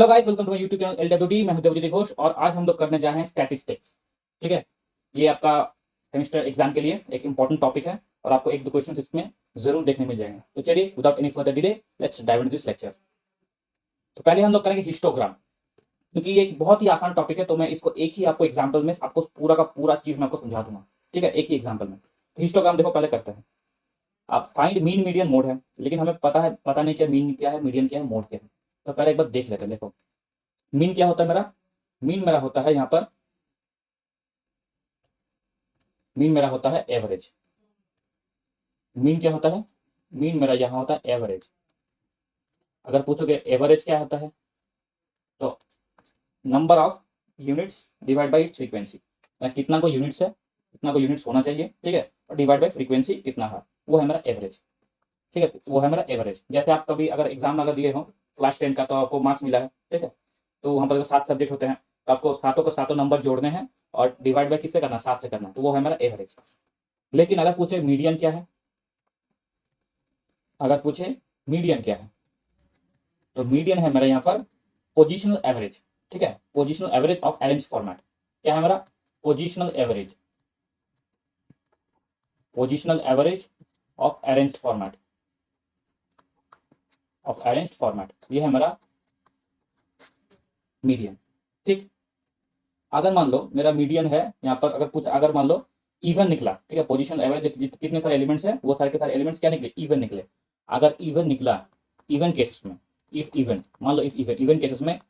Hello guys, welcome to my YouTube channel LWD. मैं हूं देवजीत घोष और आज हम लोग करने जा रहे हैं स्टैटिस्टिक्स। ठीक है, ये आपका सेमेस्टर एग्जाम के लिए एक इंपॉर्टेंट टॉपिक है और आपको एक दो क्वेश्चन इसमें जरूर देखने मिल जाएंगे। तो चलिए without any further delay let's dive into this lecture. तो पहले हम लोग करेंगे हिस्टोग्राम, क्योंकि ये एक बहुत ही आसान टॉपिक है। तो मैं इसको एक ही आपको एग्जाम्पल में आपको पूरा का पूरा चीज मैं आपको समझा दूंगा। ठीक है, एक ही एग्जाम्पल में। तो हिस्टोग्राम देखो पहले करते हैं। आप फाइंड मीन मीडियन मोड है, लेकिन हमें पता नहीं क्या मीन क्या है, मीडियन क्या है, मोड क्या है। तो पहले एक बार देख लेते हैं। देखो मीन क्या होता है मेरा, मीन मेरा होता है यहाँ पर, मीन मेरा होता है एवरेज। मीन क्या होता है, मीन मेरा यहाँ होता है एवरेज। अगर पूछोगे एवरेज क्या होता है, तो number of units divide by its frequency. कितना को यूनिट्स है, कितना को यूनिट्स होना चाहिए, ठीक है, और डिवाइड बाई फ्रीक्वेंसी कितना है, वो है मेरा एवरेज। ठीक है, वो है मेरा एवरेज। जैसे आप कभी अगर एग्जाम में अगर दिए हो क्लास 10 का, तो आपको मार्क्स मिला है, ठीक है, तो वहाँ पर 7 सब्जेक्ट होते हैं, तो आपको सातों के सातों नंबर जोड़ने हैं और डिवाइड बाई किससे करना, 7 से करना, तो वो है मेरा एवरेज। लेकिन अगर पूछे मीडियन क्या है, अगर पूछे मीडियन क्या है, तो मीडियन है मेरा यहाँ पर पोजिशनल एवरेज। ठीक है, positional average of arrange format. क्या है मेरा, positional average, positional average of arranged format, of arranged format, ये है मेरा मीडियन। ठीक, अगर मान लो मेरा मीडियन है यहाँ पर, अगर मान लो इवन निकला, ठीक है, पोजिशनल एवरेज कितने सारे एलिमेंट्स है, वो सारे के सारे एलिमेंट्स क्या निकले, इवन निकले। अगर इवन निकला, इवन केसेस में, इफ इवन, मान लो इफ इवन, इवन केसेस में,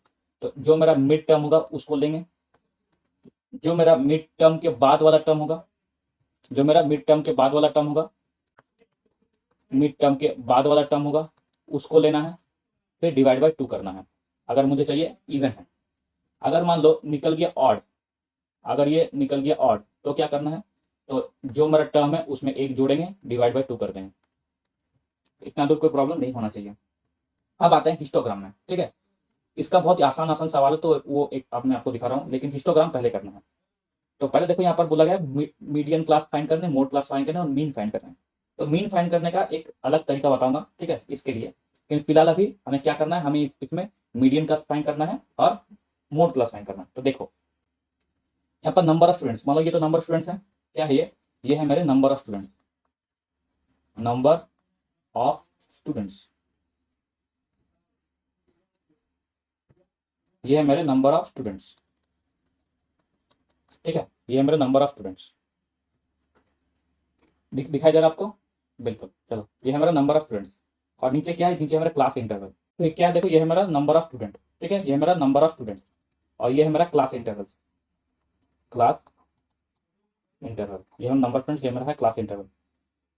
तो जो मेरा मिड टर्म होगा उसको लेंगे, जो मेरा मिड टर्म के बाद वाला टर्म होगा, जो मेरा मिड टर्म के बाद वाला टर्म होगा, मिड टर्म के बाद वाला टर्म होगा, उसको लेना है, फिर डिवाइड बाई 2 करना है, अगर मुझे चाहिए इवन है। अगर मान लो निकल गया ऑड, अगर ये निकल गया ऑड, तो क्या करना है, तो जो मेरा टर्म है उसमें एक जोड़ेंगे, डिवाइड बाई 2 कर देंगे। इतना दूर कोई प्रॉब्लम नहीं होना चाहिए। अब आते हैं हिस्टोग्राम में। ठीक है, इसका बहुत ही आसान आसान सवाल है, तो वो एक अब मैं आपको दिखा रहा हूँ, लेकिन हिस्टोग्राम पहले करना है। तो पहले देखो यहाँ पर बोला गया मीडियन क्लास फाइंड करने, मोड क्लास फाइंड करने और मीन फाइंड करने। तो मीन फाइंड करने का एक अलग तरीका बताऊंगा, ठीक है, इसके लिए। लेकिन फिलहाल अभी हमें क्या करना है, हमें इसमें मीडियन क्लास फाइंड करना है और मोड क्लास फाइंड करना है। तो देखो यहाँ पर नंबर ऑफ स्टूडेंट्स, मान लो ये तो नंबर स्टूडेंट्स है, क्या है ये है मेरे number of students, number of students, ये है मेरे नंबर ऑफ स्टूडेंट्स। ठीक है, ये है मेरे नंबर ऑफ स्टूडेंट्स। दिखाई दे रहा है आपको, बिल्कुल। चलो ये है मेरा नंबर ऑफ स्टूडेंट्स, और नीचे क्या है, नीचे है मेरा क्लास इंटरवल। तो ये क्या है, देखो ये है मेरा नंबर ऑफ स्टूडेंट, ठीक है, ये है मेरा नंबर ऑफ स्टूडेंट, और ये है मेरा क्लास इंटरवल, क्लास इंटरवल, ये हम नंबर स्टूडेंट्स, ये मेरा है क्लास इंटरवल।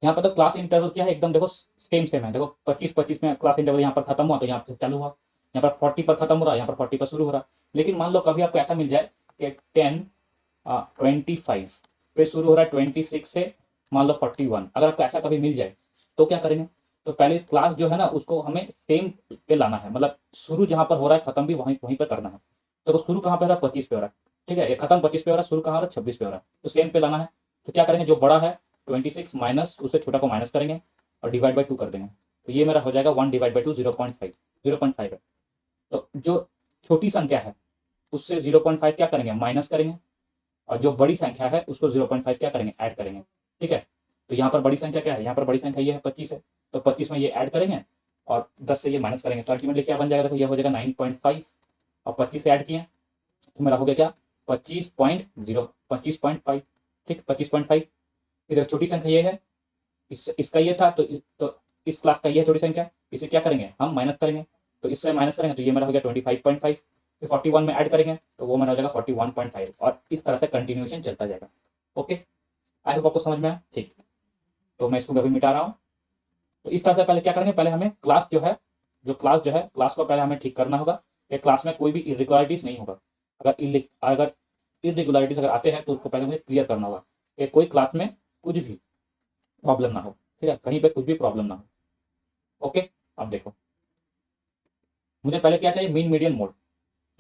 यहाँ पर तो क्लास इंटरवल क्या है, एकदम देखो सेम सेम है। देखो 25-25 में क्लास इंटरवल यहाँ पर खत्म हुआ, तो यहाँ पर चालू हुआ, यहाँ पर 40 पर खत्म हो रहा, यहाँ पर 40 पर शुरू हो रहा। लेकिन मान लो कभी आपको ऐसा मिल जाए कि 10 25 फिर शुरू हो रहा है 26 से, मान लो 41, अगर आपको ऐसा कभी मिल जाए तो क्या करेंगे, तो पहले क्लास जो है ना उसको हमें सेम पे लाना है, मतलब शुरू जहाँ पर हो रहा है खत्म भी वहीं वहीं पर करना है। तो शुरू कहाँ पे हो रहा है, 25 पे हो रहा है, ठीक है, ये खत्म 25 पे हो रहा है, शुरू कहाँ हो रहा है, 26 पे हो रहा है, तो सेम पे लाना है। तो क्या करेंगे, जो बड़ा है 26 माइनस उससे छोटा को माइनस करेंगे और डिवाइड बाई 2 कर देंगे। तो ये मेरा हो जाएगा 1 डिवाइड बाई 2 0.5, 0.5 है। तो जो छोटी संख्या है उससे 0.5 क्या करेंगे, माइनस करेंगे, और जो बड़ी संख्या है उसको 0.5 क्या करेंगे, ऐड करेंगे। ठीक है, तो यहाँ पर बड़ी संख्या क्या है, यहाँ पर बड़ी संख्या ये है 25 है, तो 25 में ये ऐड करेंगे और 10 से ये माइनस करेंगे, तो अल्टीमेटली क्या बन जाएगा, देखो ये हो जाएगा 9.5, और 25 से ऐड किए तो मेरा हो गया क्या, 25.5। ठीक, 25.5। इधर छोटी संख्या ये है, इसका ये था, तो इस क्लास का ये है छोटी संख्या, इसे क्या करेंगे हम माइनस करेंगे, तो इससे माइनस करेंगे तो ये मेरा हो गया 25.5, फिर 41 में ऐड करेंगे तो वो मेरा हो जाएगा 41.5, और इस तरह से कंटिन्यूएशन चलता जाएगा। ओके, आई होप आपको समझ में आया। ठीक, तो मैं इसको अभी मिटा रहा हूँ। तो इस तरह से पहले क्या करेंगे, पहले हमें क्लास जो है, क्लास को पहले हमें ठीक करना होगा कि क्लास में कोई भी इरेगुलरिटीज नहीं होगा। अगर इरेगुलरिटीज अगर आते हैं तो उसको पहले मुझे क्लियर करना होगा कि कोई क्लास में कुछ भी प्रॉब्लम ना हो। ठीक है, कहीं पे कुछ भी प्रॉब्लम ना हो। ओके, अब देखो मुझे पहले क्या चाहिए, मीन मीडियन मोड।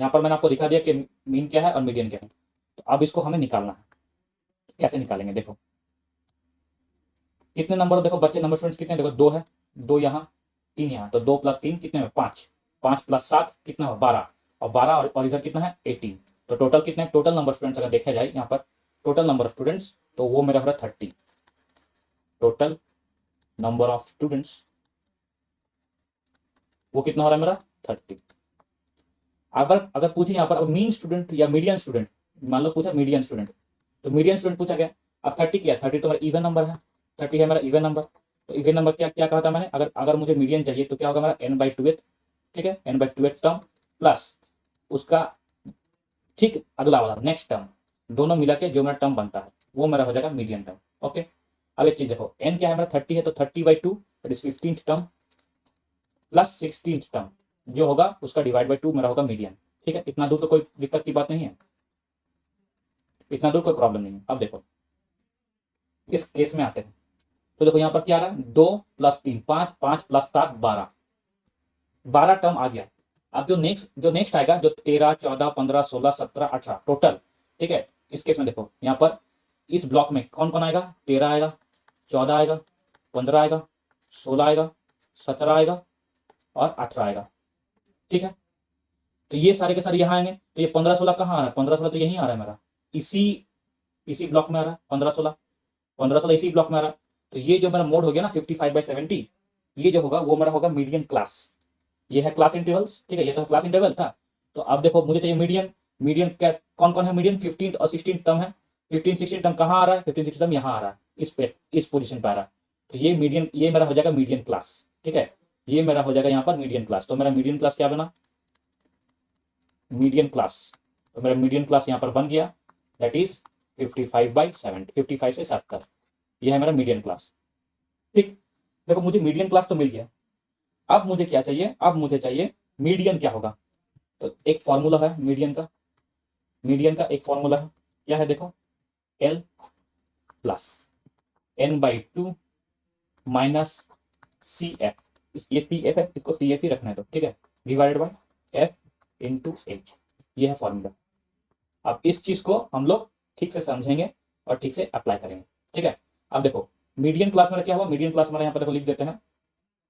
यहाँ पर मैंने आपको दिखा दिया कि मीन क्या है और मीडियन क्या है। तो अब इसको हमें निकालना है, कैसे निकालेंगे, देखो कितने नंबर, देखो बच्चे नंबर स्टूडेंट्स कितने, देखो 2 है, 2 यहाँ 3 यहाँ, तो 2 + 3 कितने में 5, 5 + 7 कितना हुआ 12, और 12 और इधर कितना है 18। तो टोटल कितने, टोटल नंबर स्टूडेंट्स अगर देखा जाए यहाँ पर टोटल नंबर ऑफ स्टूडेंट्स, तो वो मेरा हो रहा है 30। टोटल नंबर ऑफ स्टूडेंट्स वो कितना हो रहा है मेरा 30। अगर अगर पूछे यहाँ पर अब मीन स्टूडेंट या मीडियन स्टूडेंट, मान लो पूछा मीडियन स्टूडेंट, तो मीडियन स्टूडेंट पूछा गया। अब 30 क्या, 30 तो मेरा इवन नंबर है, 30 है मेरा इवन नंबर। तो इवन नंबर क्या क्या कहा था मैंने, अगर अगर मुझे मीडियन चाहिए तो क्या होगा मेरा n/2, ठीक है, n/2 टर्म प्लस उसका ठीक अगला वाला नेक्स्ट टर्म, दोनों मिला के जो मेरा टर्म बनता है वो मेरा हो जाएगा मीडियन टर्म। ओके, अब एक चीज देखो, n क्या है मेरा 30 है, तो 30/2 that is 15th term plus 16th term जो होगा उसका डिवाइड बाई 2 मेरा होगा मीडियन। ठीक है, इतना दूर तो कोई दिक्कत की बात नहीं है, इतना दूर कोई प्रॉब्लम नहीं है। अब देखो इस केस में आते हैं, तो देखो यहाँ पर क्या आ रहा है 2 + 3 5, 5 + 7 12, 12 टर्म आ गया। अब जो नेक्स्ट आएगा जो 13 14 15 16 17 18 टोटल, ठीक है। इस केस में देखो यहाँ पर इस ब्लॉक में कौन कौन आएगा, 13 आएगा, 14 आएगा, 15 आएगा, 16 आएगा, 17 आएगा और 18 आएगा। ठीक है, तो ये सारे के सारे यहाँ आएंगे। तो ये 15 16 कहाँ आ रहा है, 15 16 तो यहीं आ रहा है मेरा, इसी ब्लॉक में आ रहा है 15 16, 15 16 इसी ब्लॉक में आ रहा है। तो ये जो मेरा मोड हो गया ना 55/70, ये जो होगा वो मेरा होगा मीडियन क्लास। ये है क्लास इंटरवल्स, ठीक है, ये तो क्लास इंटरवल था। तो अब देखो मुझे चाहिए मीडियन, मीडियन क्या कौन कौन है मीडियन, 15 और 16 टर्म है। 15 16 टर्म कहाँ आ रहा है, 15 16 टर्म यहाँ आ रहा है, इस पोजीशन पे आ रहा है। तो ये मीडियन, ये मेरा हो जाएगा मीडियन क्लास। ठीक है, ये मेरा हो जाएगा यहाँ पर मीडियन क्लास। तो मेरा मीडियन क्लास क्या बना, मीडियन क्लास, तो मेरा मीडियन क्लास यहाँ पर बन गया दैट इज 55/70, 55 से 70, ये है मेरा मीडियन क्लास। ठीक, देखो मुझे मीडियन क्लास तो मिल गया। अब मुझे क्या चाहिए, अब मुझे चाहिए मीडियन क्या होगा। तो एक फॉर्मूला है मीडियन का, मीडियन का एक फॉर्मूला है, क्या है देखो, L plus n/2 minus CF, ये CF है, इसको CF ही रखना है, तो ठीक है, divided by F into H, ये है फॉर्मूला। अब इस चीज को हम लोग ठीक से समझेंगे और ठीक से अप्लाई करेंगे। ठीक है, अब देखो मीडियन क्लास मेरा क्या हुआ, मीडियन क्लास मेरा यहाँ पर देखो लिख देते हैं,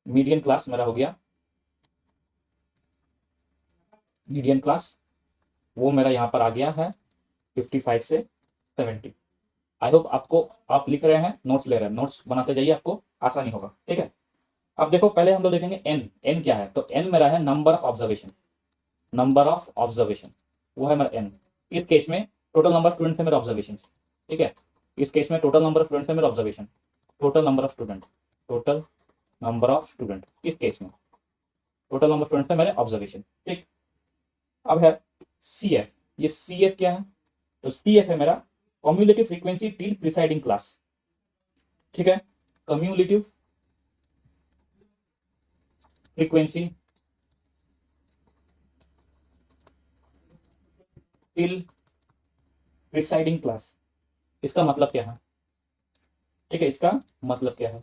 मीडियन क्लास मेरा हो गया, मीडियन क्लास वो मेरा यहाँ पर आ गया है 55 से 70। आई होप आपको, आप लिख रहे हैं, नोट्स ले रहे हैं, नोट्स बनाते जाइए, आपको आसानी होगा। ठीक है, अब देखो पहले हम लोग देखेंगे n क्या है। तो n मेरा है number of observation, number of observation वो है मेरा n। इस केस में टोटल नंबर ऑफ स्टूडेंट्स है मेरा ऑब्जर्वेशन। ठीक है, इस केस में टोटल नंबर ऑफ स्टूडेंट्स है मेरा observation, total number of student, total number of student, इस केस में टोटल नंबर ऑफ स्टूडेंट्स है मेरे ऑब्जर्वेशन। ठीक, अब है CF, ये CF क्या है, तो CF है मेरा cumulative frequency till presiding class. ठीक है, cumulative frequency till presiding class, इसका मतलब क्या है, ठीक है, इसका मतलब क्या है,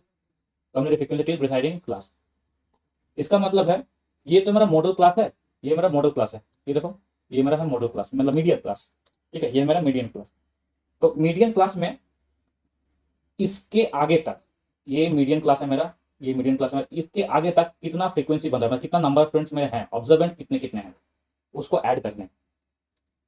cumulative frequency till presiding class, इसका मतलब है ये तो मेरा मॉडल क्लास है, ये मेरा मॉडल क्लास है, ये देखो ये मेरा है मॉडल क्लास, मतलब मीडियन क्लास। ठीक है, ये मेरा मीडियन क्लास। तो मीडियन क्लास में इसके आगे तक, ये मीडियन क्लास है मेरा, ये मीडियन क्लास में इसके आगे तक कितना फ्रीक्वेंसी बन रहा है, कितना नंबर ऑफ स्टूडेंट्स मेरे हैं, ऑब्जर्वेंट कितने कितने हैं, उसको ऐड करने,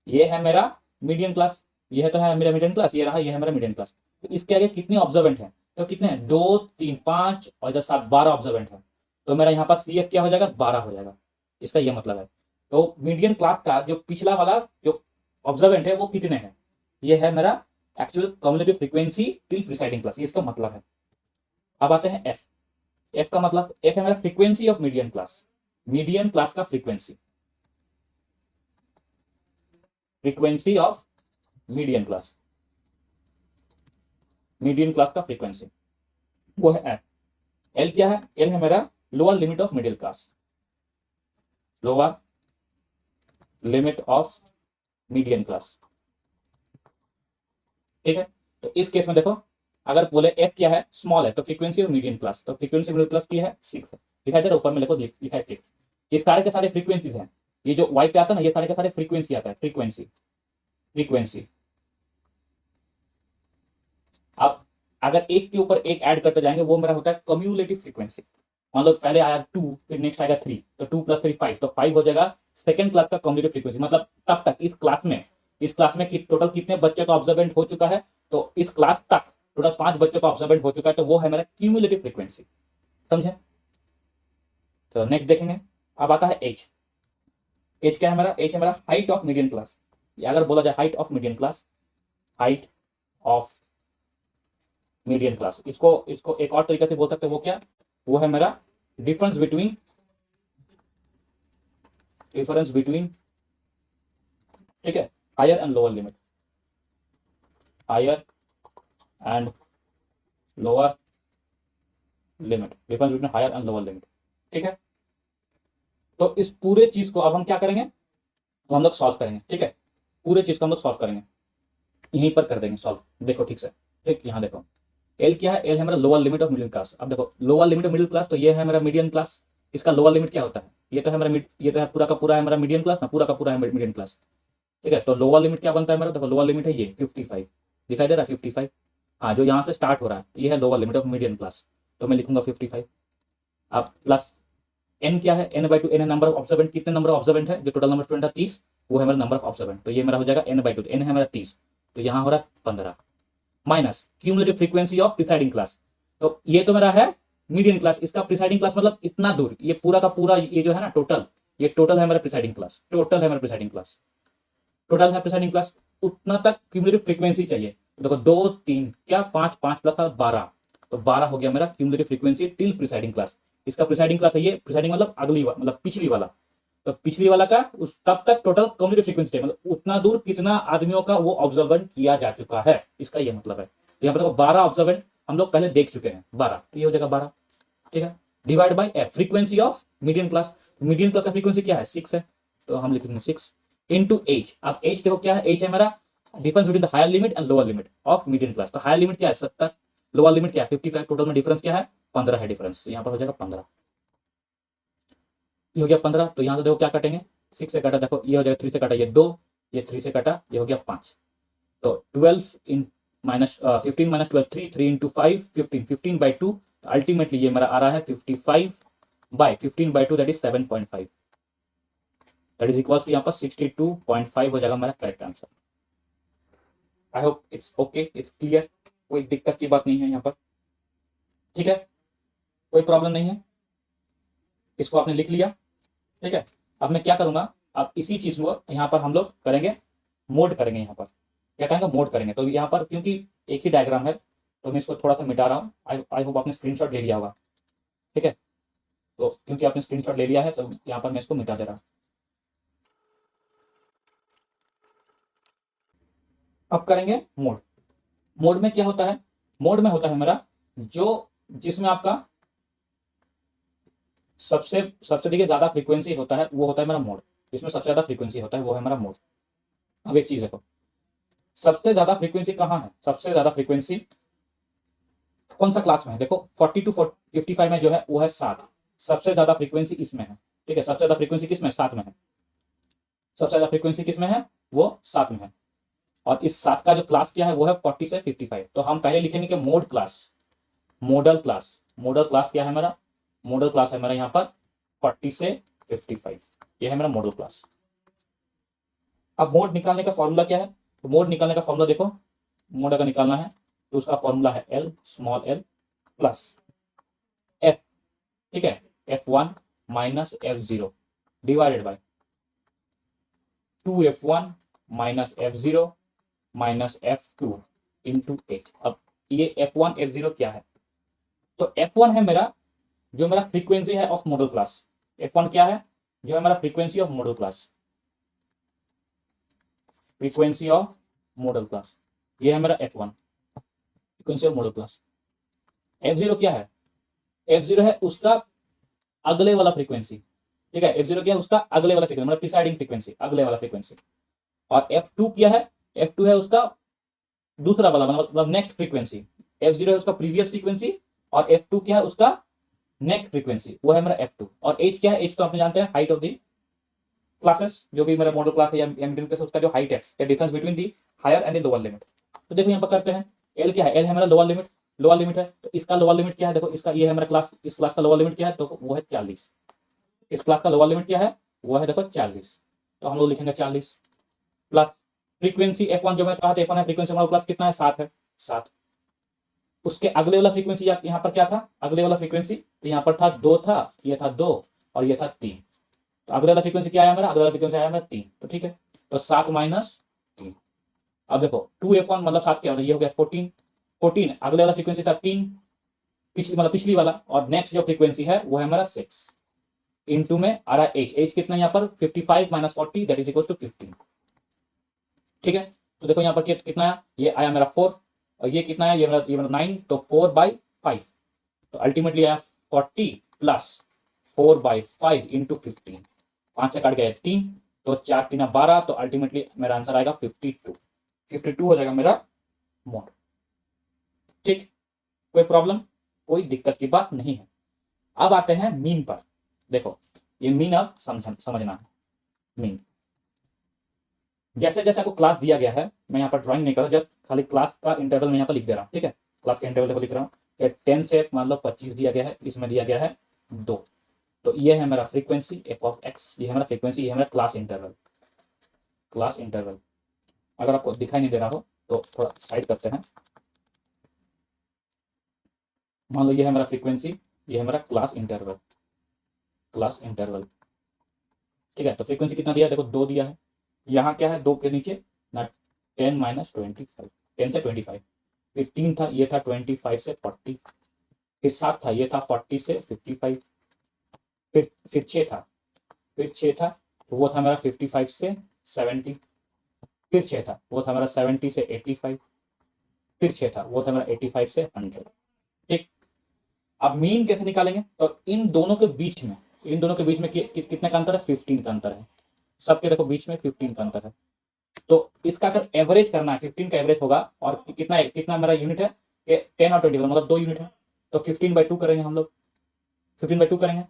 ये है मेरा मीडियन क्लास, ये तो है मेरा मीडियन क्लास, ये रहा, ये है मेरा मीडियन क्लास। तो इसके आगे कितने ऑब्जर्वेंट हैं, तो कितने हैं, 2 3 5 और इधर 7 12 ऑब्जर्वेंट है। तो मेरा यहाँ पर CF क्या हो जाएगा, 12 हो जाएगा, इसका ये मतलब है। तो मीडियन क्लास का जो पिछला वाला जो ऑब्जर्वेंट है वो कितने हैं, ये है मेरा actual cumulative frequency till presiding class, ये इसका मतलब है। अब आते हैं F का मतलब, F है मेरा frequency of median class, median class का frequency, frequency of median class, median class का फ्रीक्वेंसी वो है F। L क्या है, L है मेरा lower limit of middle class, lower limit of median class. ठीक है, तो इस केस में देखो अगर बोले F क्या है, स्मॉल है, तो फ्रीक्वेंसी ऑफ मीडियन क्लास, तो फ्रीक्वेंसी मिडिल क्लास की है 6 है, दिखाई दे रहा है ऊपर में, लिखो लिखा है 6। ये सारे के सारे फ्रीक्वेंसीज हैं, ये जो वाई पे आता है ना, ये सारे के सारे फ्रीक्वेंसी आता है, फ्रीक्वेंसी फ्रीक्वेंसी। अब अगर एक के ऊपर एक ऐड करते जाएंगे वो मेरा होता है कम्युलेटिव फ्रीक्वेंसी। मान लो पहले आया 2, फिर नेक्स्ट आएगा 3, तो 2 + 3 5, तो 5 हो जाएगा सेकंड क्लास का कम्युनिकेटिव फ्रीक्वेंसी, मतलब तब तक इस क्लास में टोटल कितने बच्चे का ऑब्जर्वेंट हो चुका है, तो इस क्लास तक टोटल 5 बच्चों का ऑब्जर्वेंट हो चुका है, तो वो है मेरा क्यूमुलेटिव फ्रीक्वेंसी। समझे? तो नेक्स्ट देखेंगे। अब आता है एज। एज क्या है मेरा? एज है मेरा हाइट ऑफ मीडियन क्लास, या अगर बोला जाए height of median class, height of median class, इसको इसको एक और तरीके से बोल सकते हैं, वो क्या? वो है मेरा डिफरेंस बिटवीन ठीक है, higher and lower limit, higher and lower limit, difference between higher and lower limit. ठीक है, तो इस पूरे चीज को अब हम क्या करेंगे, तो हम लोग सॉल्व करेंगे। ठीक है, पूरे चीज को हम लोग सॉल्व करेंगे, यहीं पर कर देंगे सॉल्व। देखो ठीक से, ठीक, यहाँ देखो एल क्या है? एल है मेरा lower limit of middle class. अब देखो lower limit of middle class, तो ये है मेरा मीडियन क्लास, इसका लोअर लिमिट क्या होता है? ये तो है मेरा ये तो है पूरा का पूरा है मेरा मीडियन क्लास ना, पूरा का पूरा है मीडियन क्लास। ठीक है, तो लोअर लिमिट क्या बनता है मेरा? देखो लोअर लिमिट है ये 55, दिखाई दे रहा है 55। हाँ, जो यहाँ से स्टार्ट हो रहा है ये है lower limit of median class, तो मैं लिखूंगा 55। अब प्लस एन क्या है? एन बाई टू, एन है नंबर ऑफ ऑब्जर्वेंट, कितने नंबर ऑफ ऑब्जर्वेंट है? जो टोटल नंबर स्टूडेंट है 30, वो है मेरा नंबर ऑफ ऑब्जर्वेंट, तो ये मेरा हो जाएगा एन बाई टू, एन है मेरा 30, तो यहाँ हो रहा है 15 minus cumulative frequency of presiding class. तो ये तो मेरा है मीडियन क्लास, इसका प्रिसाइडिंग क्लास मतलब इतना दूर, ये पूरा का पूरा ये जो है ना टोटल, ये टोटल है मेरा प्रिसाइडिंग क्लास, टोटल है मेरा प्रिसाइडिंग क्लास, टोटल है प्रिसाइडिंग क्लास, उतना तक क्यूमुलेटिव फ्रीक्वेंसी चाहिए। तो देखो 2 3 क्या 5 5 प्लस 12, तो 12 हो गया मेरा cumulative frequency till presiding class. इसका प्रिसाइडिंग क्लास है ये, प्रिसाइडिंग मतलब अगली मतलब पिछली वाला, तो पिछली वाला का उस तब तक टोटल कम्युनिकेटिव फ्रीक्वेंसी चाहिए, मतलब उतना दूर कितना आदमियों का वो ऑब्जर्वेंट किया जा चुका है, इसका ये मतलब है। तो यहाँ पर देखो 12 ऑब्जर्वेंट हम लोग पहले देख चुके हैं, 12, तो ये हो जाएगा 12। ठीक है, divide by F, frequency of median class, median class का फ्रीक्वेंसी क्या है? 6 है, तो हम लिखेंगे 6 इंटू एच। अब एच देखो क्या है? एच है मेरा difference between the higher limit and lower limit of median class. तो हायर लिमिट क्या है? 70, लोअर लिमिट क्या है? 55, टोटल में डिफरेंस क्या है? 15 है डिफरेंस, यहाँ पर हो जाएगा 15। ये हो गया 15, तो यहाँ से देखो क्या काटेंगे, 6 से काटा, देखो ये हो जाएगा 3 से काटा, ये 2, ये 3 से काटा, ये हो गया 5, तो 12 इन माइनस 15 माइनस 12 3, 3 इंटू 5 15, 15 बाई 2, तो अल्टीमेटली ये मेरा आ रहा है 55 by 15 by 2, that is 7.5, that is equals to यहाँ पर 62.5 हो जाएगा मेरा correct answer. I hope it's okay, it's clear, कोई दिक्कत की बात नहीं है यहाँ पर। ठीक है, कोई प्रॉब्लम नहीं है, इसको आपने लिख लिया। ठीक है, अब मैं क्या करूंगा, अब इसी चीज को यहाँ पर हम लोग करेंगे, मोड करेंगे, यहाँ पर क्या करेंगे, मोड करेंगे। तो यहाँ पर क्योंकि एक ही डायग्राम है, तो मैं इसको थोड़ा सा मिटा रहा हूँ। आई होप आपने स्क्रीनशॉट ले लिया होगा। ठीक है, तो क्योंकि आपने स्क्रीनशॉट ले लिया है, तो यहाँ पर मैं इसको मिटा दे रहा हूँ। अब करेंगे मोड। मोड में क्या होता है? मोड में होता है मेरा जो जिसमें आपका सबसे सबसे देखिए ज्यादा फ्रीक्वेंसी होता है, वो होता है मेरा मोड, जिसमें सबसे ज्यादा फ्रीक्वेंसी होता है वो है मेरा मोड। अब एक चीज देखो, सबसे ज्यादा फ्रीक्वेंसी कहाँ है? सबसे ज्यादा फ्रीक्वेंसी कौन सा क्लास में है? देखो 40 टू 55 में जो है वो है 7, सबसे ज्यादा फ्रीक्वेंसी इसमें है। ठीक है, सबसे ज्यादा फ्रीक्वेंसी किस में? 7 में है, सबसे ज्यादा फ्रीक्वेंसी किस में है? वो 7 में है। और इस 7 का जो क्लास क्या है वो है 40 से 55। तो हम पहले लिखेंगे कि mode class, model class, model class क्या है मेरा? मॉडल क्लास है मेरा यहाँ पर 40 से 55, ये है मेरा मॉडल क्लास। अब मोड निकालने का फॉर्मूला क्या है? तो मोड निकालने का फॉर्मूला देखो, मोड अगर निकालना है तो उसका फॉर्मूला है L small L plus F. ठीक है, F1 minus F0 divided by 2F1 minus F0 minus F2 into H. अब ये F1 F0 क्या है? तो F1 है मेरा जो मेरा फ्रीक्वेंसी है ऑफ मॉडल क्लास। F1 क्या है? जो है मेरा frequency of model class, frequency of model class, ये है मेरा F1 frequency of model class. F0 क्या है? F0 है उसका अगले वाला फ्रीक्वेंसी। ठीक है, F0 क्या है? उसका अगले वाला फ्रीक्वेंसी, मतलब प्रिसाइडिंग फ्रीक्वेंसी, अगले वाला फ्रीक्वेंसी। और F2 क्या है? F2 है उसका दूसरा वाला, मतलब नेक्स्ट फ्रीक्वेंसी। F0 है उसका प्रीवियस फ्रीक्वेंसी, और F2 क्या है? उसका नेक्स्ट फ्रीक्वेंसी, वो है मेरा F2। और एच क्या है? एच तो आपने जानते हैं, हाइट ऑफ दी क्लासेस, जो भी मेरा मॉडल क्लास है या मिडिल क्लास, उसका जो हाइट है या difference between the higher and the lower limit. तो देखो यहाँ पर करते हैं, एल क्या है? एल है मेरा लोअर लिमिट, लोअर लिमिट है, तो इसका लोअर लिमिट क्या है? देखो इसका ये है मेरा क्लास, इस क्लास का लोअर लिमिट क्या है? तो वो है 40। इस क्लास का लोअर लिमिट क्या है? वो है देखो 40, तो हम लोग लिखेंगे 40 प्लस फ्रीक्वेंसी F1 जो मैं कहा था F1 है, फ्रीक्वेंसी हमारा प्लस कितना है 7 है 7। उसके अगले वाला फ्रीक्वेंसी यहाँ पर क्या था, अगले वाला फ्रीक्वेंसी तो यहाँ पर था 2 था, ये था 2 और ये था 3, तो अगले वाला फ्रीक्वेंसी क्या आया मेरा, अगले वाला फ्रीक्वेंसी आया मेरा 3, तो ठीक है, तो 7 माइनस 3। अब देखो 2F1 मतलब 7 क्या होता है, ये हो गया 14, 14 अगले वाला फ्रीक्वेंसी था 3, पिछली मतलब पिछली वाला, और नेक्स्ट जो फ्रीक्वेंसी है वो है हमारा 6 इनटू में आ रहा है एच कितना यहाँ पर 55 minus 40 that is equal to 15। ठीक है, तो देखो यहाँ पर कितना है, ये आया मेरा 4 और ये कितना है, ये मेरा 9, तो 4/5, तो अल्टीमेटली आया 40 प्लस 4/5 इंटू 15, 5 से काट गया 3, तो 4 3 12, तो अल्टीमेटली मेरा आंसर आएगा 52 हो जाएगा मेरा मोड। ठीक, कोई प्रॉब्लम, कोई दिक्कत की बात नहीं है। अब आते हैं मीन पर। देखो ये मीन अब समझना है। मीन जैसे जैसे आपको क्लास दिया गया है, मैं यहाँ पर ड्राइंग नहीं कर रहा, जस्ट खाली क्लास का इंटरवल मैं यहाँ पर लिख दे रहा हूँ। ठीक है, क्लास का इंटरवल देखो लिख रहा हूँ कि 10 से मान लो 25 दिया गया है, इसमें दिया गया है 2, तो ये है मेरा फ्रीक्वेंसी f(x), ये है मेरा फ्रीक्वेंसी, ये है मेरा क्लास इंटरवल। क्लास इंटरवल अगर आपको दिखाई नहीं दे रहा हो तो थोड़ा साइड करते हैं। मान लो ये है मेरा फ्रीक्वेंसी, ये है मेरा क्लास इंटरवल, क्लास इंटरवल। ठीक है, तो फ्रीक्वेंसी कितना दिया है, देखो 2 दिया है, यहाँ क्या है 2 के नीचे ना 10 माइनस 25, 10 से 25, फिर 3 था, ये था 25 से 40, फिर 7 था, ये था 40 से 55, फिर 6 था, तो वो था मेरा 55 से 70, फिर 6 था, वो था मेरा 70 से 85, फिर 6 था, वो था मेरा 85 से 100। ठीक, अब मीन कैसे निकालेंगे, तो इन दोनों के बीच में, कितने का अंतर है, 15 का अंतर है, सबके देखो बीच में 15 का अंतर है। तो इसका अगर एवरेज करना है, 15 का एवरेज होगा, और कितना कितना मेरा यूनिट है कि 10 और 20 मतलब 2 यूनिट है, तो 15/2 करेंगे हम लोग, 15/2 करेंगे,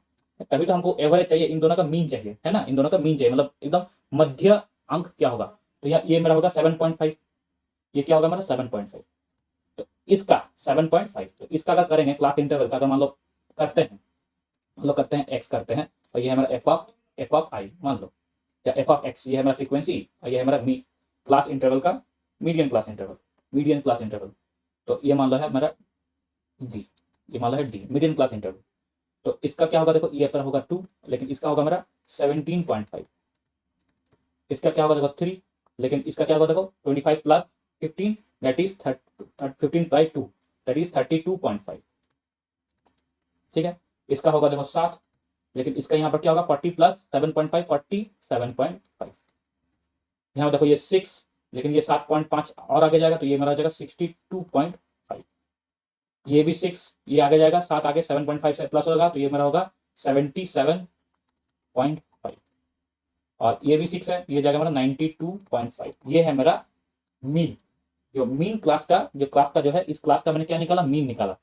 तभी तो हमको एवरेज चाहिए, इन दोनों का मीन चाहिए, है ना, इन दोनों का मीन चाहिए, मतलब एकदम मध्य अंक क्या होगा, तो ये मेरा होगा 7.5, ये क्या होगा मेरा 7.5, तो इसका 7.5, तो इसका अगर करेंगे क्लास इंटरवल का, अगर मान लो करते हैं, एक्स करते हैं, और ये है मेरा एफ ऑफ आई मान लो, या f(x), ये है मेरा फ्रीक्वेंसी और ये है मेरा क्लास इंटरवल का मीडियन क्लास इंटरवल, तो ये मान लो है मेरा डी, ये मान लो है डी मीडियन क्लास इंटरवल, तो इसका क्या होगा, देखो ये पर होगा 2, लेकिन इसका होगा मेरा 17.5, इसका क्या होगा देखो 3, लेकिन इसका क्या होगा देखो 25 plus 15 that is 15/2 that is 32.5। ठीक है, इसका होगा देखो 7, लेकिन इसका यहाँ पर क्या होगा 40 प्लस 7.5 47.5, यहाँ देखो ये 6, लेकिन ये 7.5 और आगे जाएगा, तो ये मेरा हो जाएगा 62.5, ये भी 6, ये आगे जाएगा 7 आगे 7.5 से प्लस होगा, तो ये मेरा होगा 77.5, और ये भी 6 है, ये जाएगा मेरा 92.5। ये है मेरा मीन, जो मीन क्लास का जो है, इस क्लास का मैंने क्या निकाला, मीन निकाला,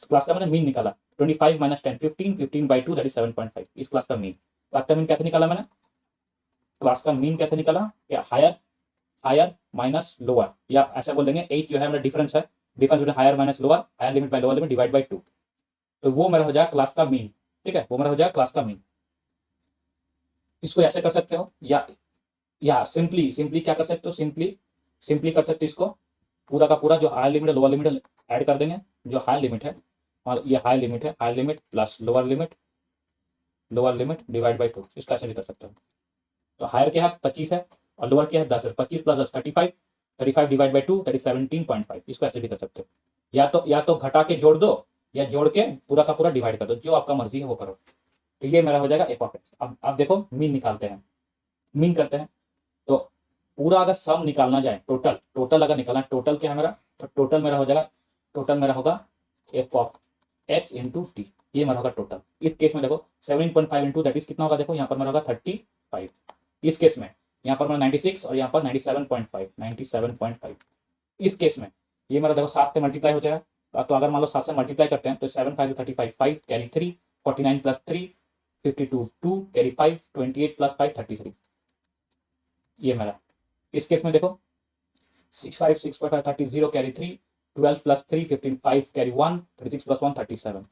इस क्लास का मैंने मीन निकाला 25 माइनस 10 15 15/2 दैट इज 7.5, इस क्लास का मीन कैसे निकाला मैंने, क्लास का मीन कैसे निकाला, क्या हायर माइनस लोअर, या ऐसा बोल देंगे एच जो है मेरा difference between higher minus lower, higher limit by lower limit divide by 2, तो वो मेरा हो जाएगा क्लास का मीन। ठीक है, वो मेरा हो जाएगा क्लास का मीन। इसको ऐसे कर सकते हो, या सिंपली क्या कर सकते हो, सिंपली कर सकते हो, इसको पूरा का पूरा जो हायर लिमिट है लोअर लिमिट ऐड कर देंगे, जो हायर लिमिट है, और ये higher limit plus lower limit divide by 2, इसका ऐसे भी कर सकते हो। तो हायर क्या है 25 है, और लोअर क्या है 10 है, 25 plus 10 35 divide by 2 that is 17.5, इसको ऐसे भी कर सकते हो, या तो घटा के जोड़ दो, या जोड़ के पूरा का पूरा डिवाइड कर दो, जो आपका मर्जी है वो करो। तो ये मेरा हो जाएगा f(x). अब आप देखो मीन निकालते हैं, मीन करते हैं, तो पूरा अगर सम निकालना जाए, टोटल अगर निकालना, टोटल क्या है मेरा, तो टोटल मेरा होगा f(x) इंटू टी, ये मेरा होगा टोटल। इस केस में देखो 17.5 इंटू दैट इज कितना होगा, देखो यहाँ पर मेरा होगा 35, इस केस में यहाँ पर मेरा 96 और यहाँ पर 97.5, इस केस में ये मेरा देखो 7 से मल्टीप्लाई हो जाएगा, तो अगर मान लो 7 से मल्टीप्लाई करते हैं तो 7 5 से 35, 5 कैरी 3, 49 प्लस 3 52, 2 कैरी 5, 28 प्लस 5 33, ये मेरा। इस केस में देखो 6 5 6.5 30 0 कैरी 3, 12 प्लस 3 15 5 कैरी 1 36 प्लस 1 37,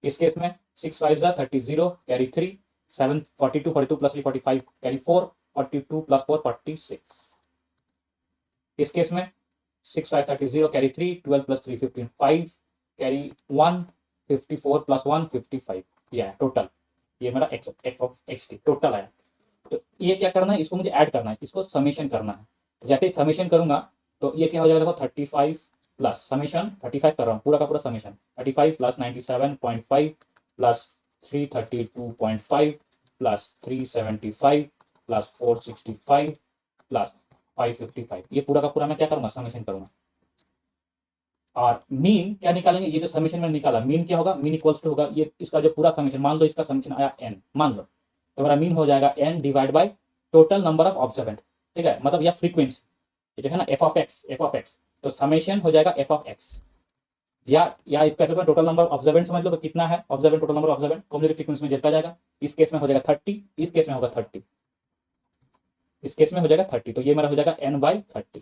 इस केस में 6 5 30 0 कैरी 3 7 42 42 प्लस 3 45 कैरी 4 42 प्लस 4 46। इस केस में 6 5 30 कैरी 3 12 प्लस 3 15 5 कैरी 1 54 प्लस 1 55। ये है टोटल, ये मेरा x x of x T total है। तो ये क्या करना है, इसको मुझे ऐड करना है, इसको समेशन करना है। जैसे ही समेशन करूंगा तो ये क्या हो जाएगा, देखो 35 प्लस समेशन 35 कर रहा हूँ, पूरा का पूरा summation 35 plus 97.5 plus 332.5 plus 375 plus 465 plus 555। ये पूरा का पूरा मैं क्या करूंगा, समेशन करूंगा। और मीन क्या निकालेंगे, ये जो समेशन में निकाला मीन क्या होगा, मीन इक्वल्स टू होगा ये इसका जो पूरा समेशन, मान लो इसका समेशन आया n, मान लो तो मेरा मीन हो जाएगा n divide by total number of observant. ठीक है, मतलब या फ्रीक्वेंसी, ये जो है ना एफ ऑफ एक्स, तो समेशन हो जाएगा एफ ऑफ एक्स, या इस केस में टोटल नंबर ऑफ ऑब्जर्वेंट समझ लो कि कितना है observant, total number of observant combinative frequency में जितना जाएगा। इस केस में हो जाएगा 30, इस केस में होगा 30, इस केस में हो जाएगा 30, तो ये मेरा हो जाएगा n/30।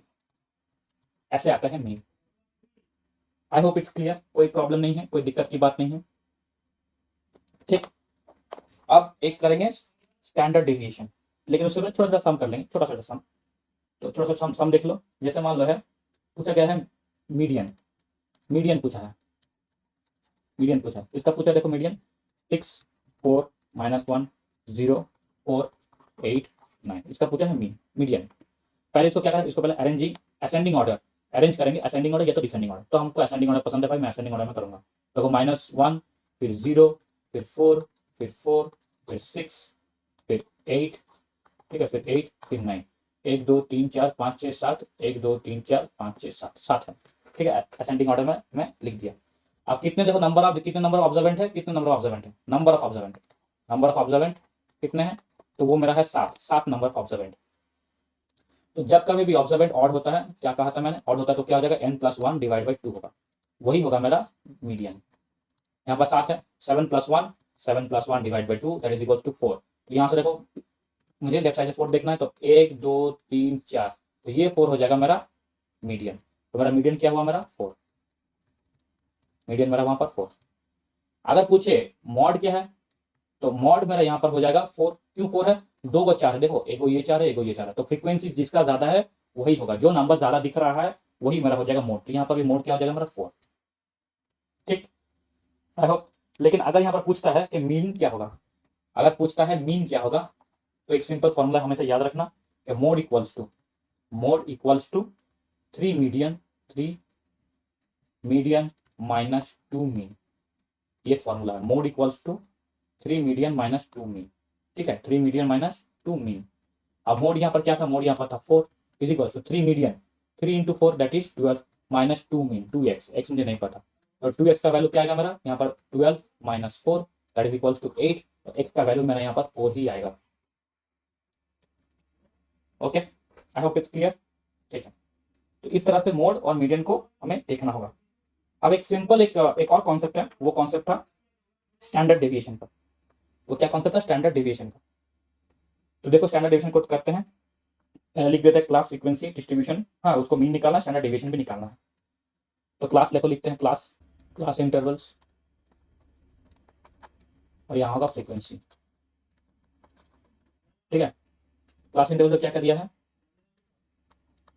ऐसे आता है mean. I hope it's clear, कोई प्रॉब्लम नहीं है, कोई दिक्कत की बात नहीं है। ठीक, अब एक करेंगे स्टैंडर्ड डेविएशन, लेकिन उससे पहले छोटा सा सम कर लेंगे, छोटा सा सम। तो छोटा सा सम देख लो, जैसे मान लो है पूछा गया है मीडियन, मीडियन पूछा है, मीडियन पूछा है, इसका पूछा देखो मीडियन 6 4 -1 0 4 8 9, इसका पूछा है मीडियन। पहले इसको क्या करें, इसको पहले असेंडिंग ऑर्डर अरेंज करेंगे, असेंडिंग ऑर्डर या तो डिसेंडिंग ऑर्डर, तो हमको असेंडिंग ऑर्डर पसंद है भाई, मैं असेंडिंग ऑर्डर में करूंगा। देखो -1 फिर 0 फिर 4 फिर 4 फिर 6 फिर 8, ठीक है, फिर 8 फिर 9, 1 2 3 4 5 6 7, 1 2 3 4 5 6 7, 7 है। ठीक है, असेंडिंग ऑर्डर में मैं लिख दिया। अब कितने देखो नंबर ऑफ, कितने नंबर ऑफ ऑब्जर्वेंट है, कितने नंबर ऑफ ऑब्जर्वेंट है, number of observant, number of observant कितने हैं, तो वो मेरा है 7, 7 नंबर ऑफ ऑब्जर्वेंट। तो जब कभी भी ऑब्जर्वेंट ऑड होता है, क्या कहा था मैंने, ऑड होता है तो क्या हो जाएगा n+1 डिवाइड बाई 2 होगा, वही होगा मेरा मीडियन। यहाँ पर 7 है, 7+1 divide by 2 that is equal to 4। तो यहाँ से देखो मुझे लेफ्ट साइड से 4 देखना है, तो 1 2 3 4, तो ये 4 हो जाएगा मेरा मीडियन। तो मेरा मीडियन क्या हुआ, मेरा 4, मीडियन मेरा वहां पर 4। अगर पूछे मॉड क्या है, तो मॉड मेरा यहाँ पर हो जाएगा 4। क्यों 4 है, 2 को 4 है, देखो एक ये 4 है, एक ये 4 है, तो फ्रीक्वेंसी जिसका ज्यादा है वही होगा, जो नंबर ज्यादा दिख रहा है वही मेरा हो जाएगा मोड। तो यहाँ पर भी मोड क्या हो जाएगा मेरा 4। ठीक, आई होप। लेकिन अगर यहाँ पर पूछता है कि मीन क्या होगा, अगर पूछता है मीन क्या होगा, तो एक सिंपल फॉर्मूला हमेशा याद रखना कि mode equals to 3 median minus 2 mean. ये फॉर्मूला है, mode equals to 3 median minus 2 mean. ठीक है, 3 मीडियन माइनस 2 मीन। अब मोड यहाँ पर क्या था, मोड यहाँ पर था 4 is equal to 3 median, 3 into 4 that is 12 minus 2 mean 2x, x मुझे नहीं पता, और 2x का वैल्यू क्या आएगा मेरा यहाँ पर 12 minus 4 that is equal to 8, और x का वैल्यू मेरा यहाँ पर 4 ही आएगा। Okay, I hope it's clear. ठीक है, तो इस तरह से मोड और मीडियन को हमें देखना होगा। अब एक सिंपल एक और कॉन्सेप्ट है, वो कॉन्सेप्ट था स्टैंडर्ड डेविएशन का। वो क्या कॉन्सेप्ट था, स्टैंडर्ड डेविएशन का। तो देखो स्टैंडर्ड डेविएशन को करते हैं, लिख देते हैं क्लास फ्रीक्वेंसी डिस्ट्रीब्यूशन, हाँ उसको मीन निकालना, स्टैंडर्ड डेविएशन भी निकालना है। तो क्लास देखो लिखते हैं, क्लास इंटरवल्स, और यहाँ होगा फ्रीक्वेंसी। ठीक है, क्लास इंटरवल क्या कर दिया है,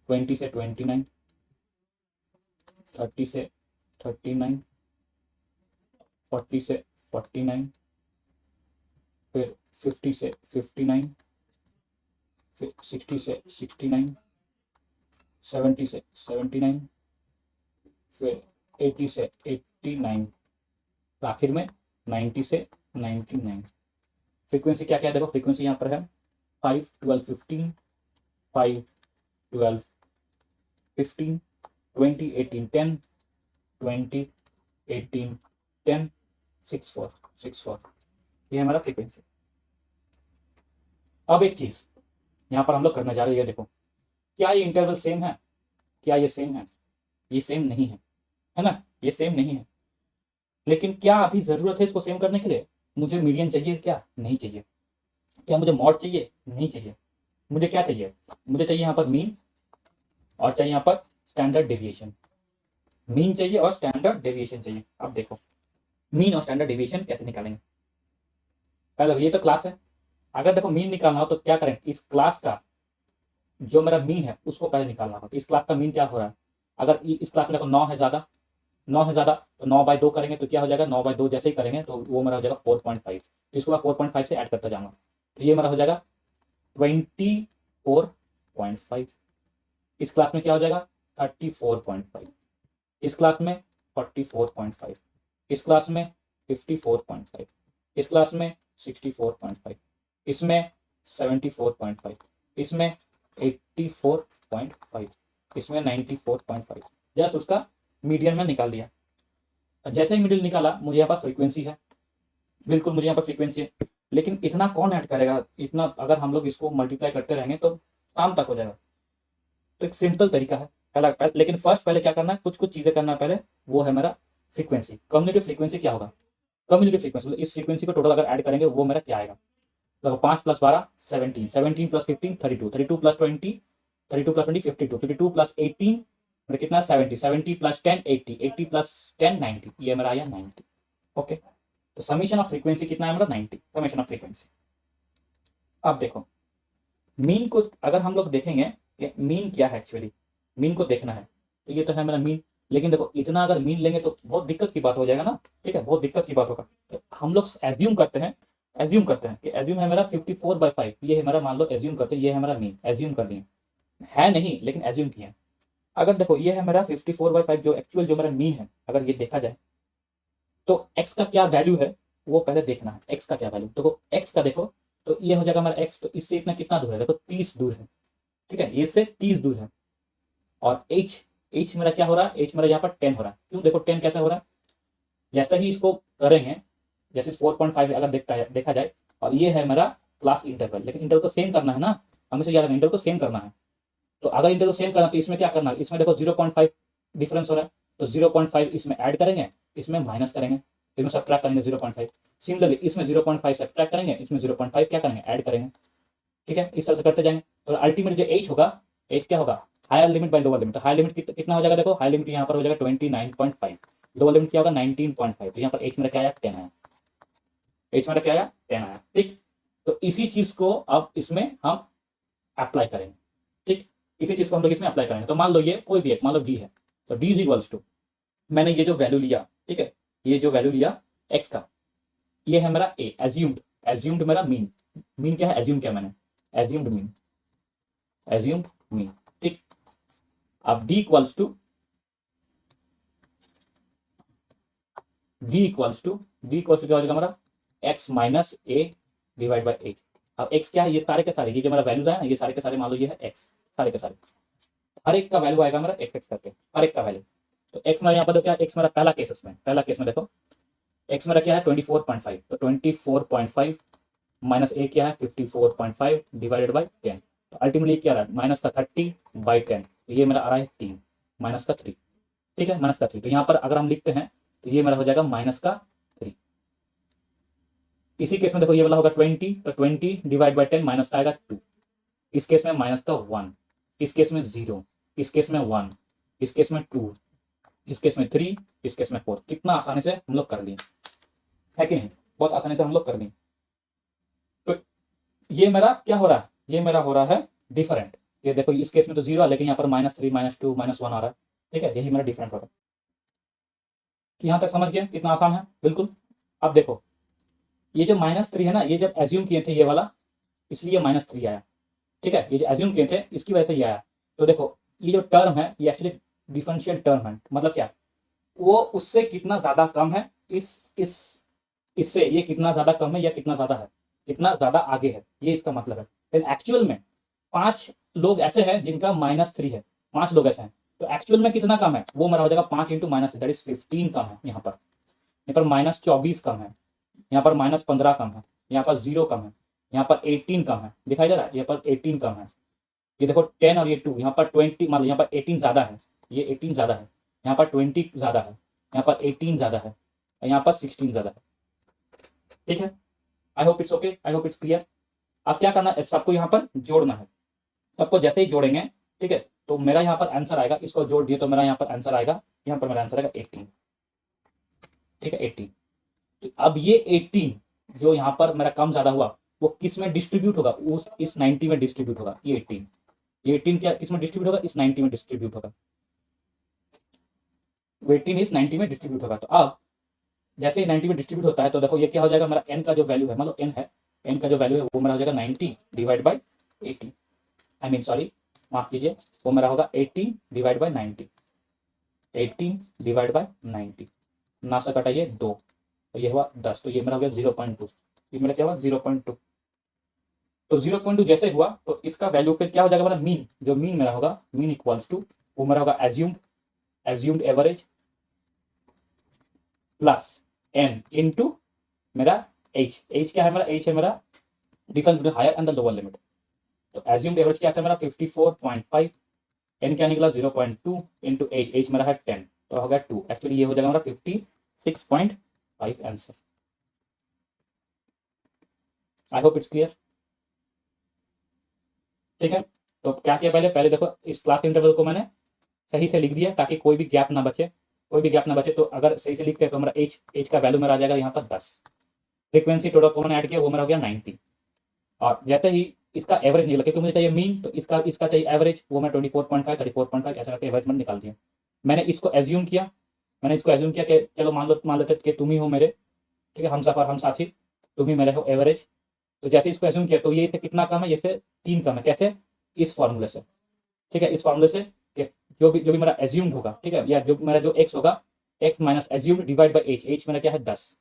20 से 29, 30 से 39, 40 से 49, फिर 50 से 59, फिर 60 से 69, 70 से 79, फिर 80 से 89, आखिर में 90 से 99। फ्रीक्वेंसी क्या क्या है, देखो फ्रीक्वेंसी यहाँ पर है 5 12 15, 5 12 15, 20 18 10, 20 18 10, 6 4, ये है हमारा फ्रीक्वेंसी। अब एक चीज यहाँ पर हम लोग करना जा रहे हैं, देखो क्या ये इंटरवल सेम है, क्या ये सेम है, ये सेम नहीं है ना, ये सेम नहीं है। लेकिन क्या अभी जरूरत है इसको सेम करने के लिए, मुझे मीडियन चाहिए क्या, नहीं चाहिए। क्या मुझे मॉड चाहिए, नहीं चाहिए। मुझे क्या चाहिए, मुझे चाहिए यहाँ पर मीन, और चाहिए यहाँ पर स्टैंडर्ड डेविएशन। मीन चाहिए और स्टैंडर्ड डेविएशन चाहिए। अब देखो मीन और स्टैंडर्ड डेविएशन कैसे निकालेंगे। पहले ये तो क्लास है, अगर देखो मीन निकालना हो तो क्या करें, इस क्लास का जो मेरा मीन है उसको पहले निकालना होगा। तो इस क्लास का मीन क्या हो रहा है, अगर इस क्लास में देखो 9 है ज़्यादा, 9 है ज़्यादा, तो 9/2 करेंगे तो क्या हो जाएगा, 9/2 जैसे ही करेंगे तो वो मेरा हो जाएगा 4.5। तो इसको मैं 4.5 से ऐड करता जाऊंगा, तो ये मेरा हो जाएगा 24.5। इस क्लास में क्या हो जाएगा 34.5, इस क्लास में 44.5, इस क्लास में 54.5, इस क्लास में 64.5, इसमें 74.5, इसमें 84.5, इसमें 94.5। जस्ट उसका मीडियन में निकाल दिया। जैसे ही मिडिल निकाला मुझे यहाँ पर फ्रीक्वेंसी है, बिल्कुल मुझे यहाँ पर फ्रीक्वेंसी है, लेकिन इतना कौन ऐड करेगा, इतना अगर हम लोग इसको मल्टीप्लाई करते रहेंगे तो शाम तक हो जाएगा। तो एक सिंपल तरीका है लेकिन फर्स्ट पहले क्या करना है, कुछ कुछ चीज़ें करना है पहले, वो है मेरा फ्रीक्वेंसी। कम्युनिटी फ्रीक्वेंसी क्या होगा, कम्युनिटी फ्रीक्वेंसी मतलब इस फ्रीक्वेंसी को टोटल अगर ऐड करेंगे वो मेरा क्या आएगा। तो 5 + 12 17, 17 + 15 32, 32 + 20 32 + 20 52, 52 + 18 मेरा कितना 70, 70 + 10 80, 80 + 10 90, ये मेरा आया 90। ओके, तो समीशन ऑफ फ्रीक्वेंसी कितना है मेरा 90, समीशन ऑफ फ्रीक्वेंसी। अब देखो मीन को अगर हम लोग देखेंगे कि मीन क्या है, एक्चुअली मीन को देखना है, तो ये तो है मेरा मीन। लेकिन देखो इतना अगर मीन लेंगे तो बहुत दिक्कत की बात हो जाएगा ना, ठीक है, बहुत दिक्कत की बात होगा। तो हम लोग एज्यूम करते हैं कि एज्यूम है मेरा 54/5, ये है मेरा, मान लो एज्यूम करते हैं ये है मेरा मीन, एज्यूम कर दिए, है नहीं लेकिन एज्यूम किए। अगर देखो ये है मेरा 54/5 जो एक्चुअल जो मेरा मीन है, अगर ये देखा जाए तो एक्स का क्या वैल्यू है वो पहले देखना है। एक्स का क्या वैल्यू, देखो एक्स का देखो, तो ये हो जाएगा हमारा एक्स, तो इससे इतना कितना दूर है, देखो 30 दूर है, ठीक है, ये से 30 दूर है। और एच, एच मेरा क्या हो रहा है, एच मेरा यहाँ पर 10 हो रहा है। क्यों, देखो 10 कैसे हो रहा है, जैसे ही इसको करेंगे, जैसे 4.5 अगर देखा जाए, और ये है मेरा क्लास इंटरवल, लेकिन इंटरवल को सेम करना है ना, हमें से याद रखना इंटरवल को सेम करना है। तो अगर इंटरवल को सेम करना है तो इसमें क्या करना है, इसमें देखो 0.5 डिफरेंस हो रहा है, तो 0.5 इसमें ऐड करेंगे, इसमें माइनस करेंगे, इसमें सब्ट्रैक्ट करेंगे 0.5। सिमिलरली इसमें 0.5 सब्ट्रैक्ट करेंगे, इसमें 0.5 क्या करेंगे, ऐड करेंगे, ठीक है, इस तरह से करते जाएंगे। तो अल्टीमेट जो एच होगा, एच क्या होगा, higher limit by lower limit. तो हायर लिमिट कितना हो जाएगा, देखो हायर लिमिट यहाँ पर हो जाएगा 29.5, लोअर लिमिट क्या होगा 19.5। तो यहाँ पर एच मेरा क्या आया 10 आया, एच मेरा क्या आया 10 आया, ठीक। तो इसी चीज को अब इसमें हम अप्लाई करेंगे, ठीक, इसी चीज को हम लोग इसमें अप्लाई करेंगे। तो मान लो ये कोई भी एक, मान लो डी है, तो डी इज इक्वल्स टू, मैंने ये जो वैल्यू लिया, ठीक है, ये जो वैल्यू लिया एक्स का, ये है मेरा ए, एज्यूम्ड, एज्यूम्ड मेरा मीन, मीन क्या है, एज्यूम क्या मैंने, एज्यूम्ड मीन, एज्यूम्ड मीन, ठीक। अब d equals to, d equals to क्या हो जाएगा हमारा x minus a divide by a. अब एक्स क्या है, ये सारे के सारे, ये जो मेरा वैल्यूज है ना, ये सारे के सारे मान लो ये है एक्स, सारे के सारे, हर एक का वैल्यू आएगा मेरा एक्स एक्स करके, हर एक का वैल्यू। तो एक्स मेरा यहाँ पर क्या, एक्स मेरा पहला केस में देखो एक्स मेरा क्या है 24.5, तो 24.5 माइनस ए क्या है 54.5 डिवाइडेड बाई 10। तो अल्टीमेटली क्या रहा है, माइनस का 30/10, तो ये मेरा आ रहा है 3, माइनस का 3, ठीक है, माइनस का 3। तो यहाँ पर अगर हम लिखते हैं तो ये मेरा हो जाएगा माइनस का 3। इसी केस में देखो ये वाला होगा 20, तो 20 डिवाइड बाई 10 माइनस का आएगा 2, इस केस में माइनस का 1, इस केस में 0, इस केस में 1, इस केस में 2, इस केस में 3, इस केस में 4। कितना आसानी से हम लोग कर लिए, है कि नहीं, बहुत आसानी से हम लोग कर लिए। तो ये मेरा क्या हो रहा है, ये मेरा हो रहा है डिफरेंट। ये देखो इस केस में तो 0 है, लेकिन यहाँ पर -3 -2 -1 आ रहा है, ठीक है, यही मेरा डिफरेंट हो रहा है। यहाँ तक समझ गए कितना आसान है, बिल्कुल। अब देखो ये जो -3 है ना, ये जब एज्यूम किए थे ये वाला, इसलिए -3 आया, ठीक है, ये जो एज्यूम किए थे इसकी वजह से ये आया। तो देखो ये जो टर्म है ये एक्चुअली डिफरेंशियल टर्म है, मतलब क्या, वो उससे कितना ज्यादा कम है, इस इससे ये कितना ज्यादा कम है या कितना ज्यादा है, कितना ज्यादा आगे है, ये इसका मतलब है। लेकिन एक्चुअल में 5 लोग ऐसे हैं जिनका -3 है, 5 लोग ऐसे हैं, तो एक्चुअल में कितना कम है, वो मेरा हो जाएगा 5 × -3 दैट इज 15 कम है। यहाँ पर -24 कम है, यहाँ पर -15 कम है, यहाँ पर 0 कम है, यहाँ पर 18 कम है, दिखाई दे रहा है, यहाँ पर 18 कम है। ये देखो 10 और ये 2, यहाँ पर 20, मतलब यहाँ पर 18 ज़्यादा है, ये 18 ज़्यादा है, यहाँ पर 20 ज़्यादा है, यहाँ पर 18 ज़्यादा है, यहाँ पर 16 ज़्यादा है, ठीक है। आई hope it's okay, I hope it's clear. अब क्या करना है, सबको यहाँ पर जोड़ना है, सबको जैसे ही जोड़ेंगे, ठीक है, तो मेरा यहाँ पर आंसर आएगा, इसको जोड़ दिए तो मेरा यहाँ पर आंसर आएगा, यहाँ पर मेरा आंसर आएगा 18, ठीक है 18। तो अब ये 18 जो यहाँ पर मेरा कम ज़्यादा हुआ, वो किस में डिस्ट्रीब्यूट होगा, उस इस 90 में डिस्ट्रीब्यूट होगा। ये 18 क्या किस में डिस्ट्रीब्यूट होगा, इस 90 में डिस्ट्रीब्यूट होगा। 18 इस 90 में डिस्ट्रीब्यूट होगा। तो अब जैसे ही 90 में डिस्ट्रीब्यूट होता है तो देखो ये क्या हो जाएगा, मेरा n का जो वैल्यू है, मान लो n है, n का जो वैल्यू है वो मेरा हो जाएगा 90 divide by 80, I mean sorry माफ कीजिए, वो मेरा होगा 80 डिवाइड बाई 90, 18 डिवाइड बाई 90, ना सा कटाइए 2, तो ये हुआ 10, तो ये मेरा हो गया 0.2, ये मेरा क्या हुआ 0.2। तो 0.2 जैसे हुआ तो इसका वैल्यू फिर क्या हो जाएगा, मेरा मीन, जो मीन मेरा होगा, मीन इक्वल्स टू वो मेरा होगा assumed average plus n into मेरा h क्या है, मेरा h है मेरा difference between higher and the lower limit. तो एज्यूम्ड एवरेज क्या था मेरा 54.5, n क्या निकला 0.2 इनटू h मेरा है 10, तो हो गया 2, एक्चुअली ये हो जाएगा मेरा 56.5 answer. I hope it's clear. ठीक है, तो क्या किया, पहले पहले देखो इस क्लास के इंटरवल को मैंने सही से लिख दिया ताकि कोई भी गैप ना बचे, कोई भी गैप ना बचे। तो अगर सही से लिखते हैं तो मेरा एच का वैल्यू मेरा आ जाएगा यहाँ पर 10, फ्रीक्वेंसी टोटल को मैंने ऐड किया वो मेरा हो गया 90, और जैसे ही इसका एवरेज निकला, क्योंकि मुझे चाहिए मीन, तो इसका इसका चाहिए एवरेज, वो मैं 24.5 34.5 ऐसा करके एवरेज मैंने निकाल दिया। मैंने इसको एज्यूम किया, कि चलो मान लेते कि तुम ही हो मेरे, ठीक है, हम सफर हम साथी, तुम ही मेरे हो एवरेज। तो जैसे इसको एज्यूम किया तो ये इससे कितना कम है, ये से 3 कम है, कैसे, इस फॉर्मूले से। ठीक है, इस फॉर्मूले से कि जो भी मेरा एज्यूम्ड होगा, ठीक है, या जो मेरा जो एक्स होगा, x minus assumed divide by H मेरा क्या है 10,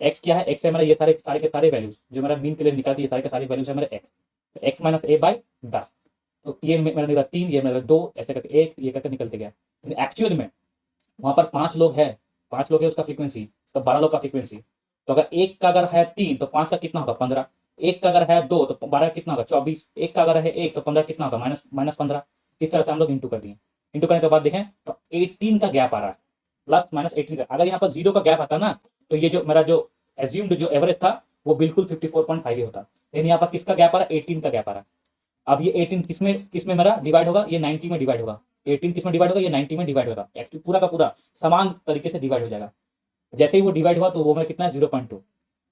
एक्स क्या है, एक्स है मेरा ये सारे सारे के सारे वैल्यूज जो मेरा मीन के लिए निकालती है, सारे के सारे वैल्यूज है मेरा एक्स, तो एक्स माइनस ए बाई 10, तो ये मेरा निकला 3, ये मेरा 2, ऐसे करके 1, ये करके निकलते गया। लेकिन एक्चुअल में वहां पर 5 लोग है, 5 लोग है उसका फ्रीक्वेंसी, उसका 12 लोग का फ्रीक्वेंसी। तो अगर एक का अगर है 3 तो 5 का कितना होगा 15, एक का अगर है 2 तो 12 कितना होगा 24, एक का अगर है 1 तो 15 कितना होगा माइनस माइनस 15। इस तरह से हम लोग इंटू कर दिए। इंटू करने के बाद देखें तो 18 का गैप आ रहा है, प्लस माइनस 18 का। अगर यहाँ पर 0 का गैप आता ना तो ये जो मेरा जो एज्यूम्ड जो एवरेज था वो बिल्कुल 54.5 ही होता। लेकिन यहाँ पर किसका गैप आ रहा है, 18 का गैप आ रहा है। अब ये 18 किसमें मेरा डिवाइड होगा, ये 90 में डिवाइड होगा। 18 किसमें डिवाइड होगा, ये 90 में डिवाइड होगा। एक्चुअली पूरा का पूरा समान तरीके से डिवाइड हो जाएगा। जैसे ही वो डिवाइड हुआ तो वो मेरा कितना है 0.2।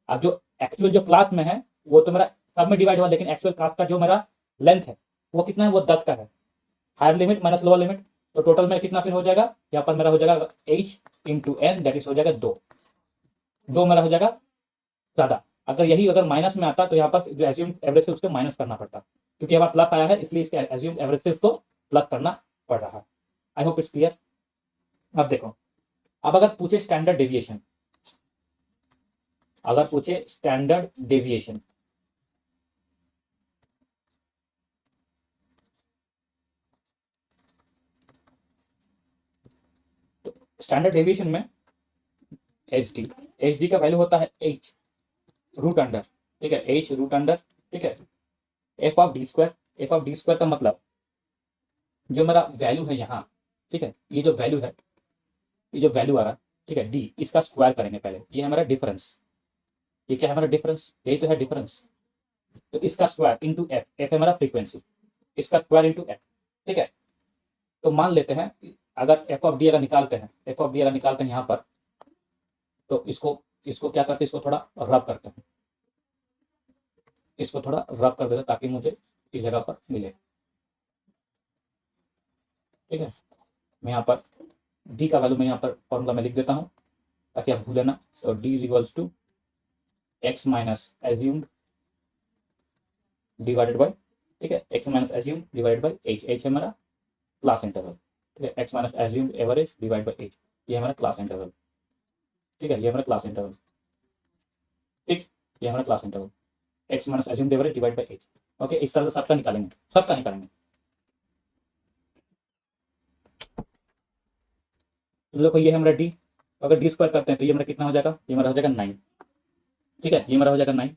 अब जो एक्चुअल जो क्लास में है वो तो मेरा सब में डिवाइड हुआ, लेकिन एक्चुअल क्लास का जो मेरा लेंथ है वो कितना है, वो 10 का है, higher limit minus lower limit. तो टोटल में कितना फिर हो जाएगा, यहाँ पर मेरा हो जाएगा h into N, that is हो जाएगा 2 मेरा हो जाएगा ज्यादा। अगर यही अगर माइनस में आता तो यहाँ पर जो एज्यूम एवरेज है उसको माइनस करना पड़ता, क्योंकि यहाँ पर प्लस आया है इसलिए इसके एज्यूम एवरेज से उसको प्लस करना पड़ रहा है। आई होप इट्स क्लियर। अब देखो, अब अगर पूछे स्टैंडर्ड डेविएशन, अगर पूछे स्टैंडर्ड डेविएशन, तो स्टैंडर्ड डेविएशन में एच डी का वैल्यू होता है एच रूट अंडर, ठीक है, एच रूट अंडर, ठीक है, F of D square. F of D square का मतलब जो मेरा वैल्यू है यहाँ, ठीक है, ये जो वैल्यू है, ये जो वैल्यू आ रहा है, ठीक है, डी, इसका स्क्वायर करेंगे पहले, ये है हमारा डिफरेंस, ये क्या है हमारा डिफरेंस, यही तो है डिफरेंस। तो इसका स्क्वायर इंटू एफ, एफ है हमारा फ्रीक्वेंसी, इसका स्क्वायर इंटू एफ, ठीक है। तो मान लेते हैं अगर एफ ऑफ डी अगर निकालते हैं, एफ ऑफ डी अगर निकालते हैं यहाँ पर, तो इसको इसको क्या करते हैं, इसको थोड़ा रब करते हैं, इसको थोड़ा रब कर देते हैं ताकि मुझे इस जगह पर मिले, ठीक है। मैं यहाँ पर डी का वैल्यू मैं यहाँ पर फॉर्मूला में लिख देता हूँ ताकि आप भूले ना। तो D is equals to X minus assumed divided by, ठीक है, X minus assumed divided by H, H है हमारा क्लास इंटरवल, ठीक है, X minus assumed average divide by H, ये हमारा क्लास इंटरवल, ठीक है, ये हमारा क्लास इंटरवल, ठीक, ये हमारा class interval, x minus assumed average divide by H. Okay, इस तरह से सबका निकालेंगे, सबका निकालेंगे। तो देखो ये है हमारा डी, अगर डी स्क्वायर करते हैं तो ये हमारा कितना हो जाएगा, ये हमारा हो जाएगा 9, ठीक है, ये हमारा हो जाएगा 9।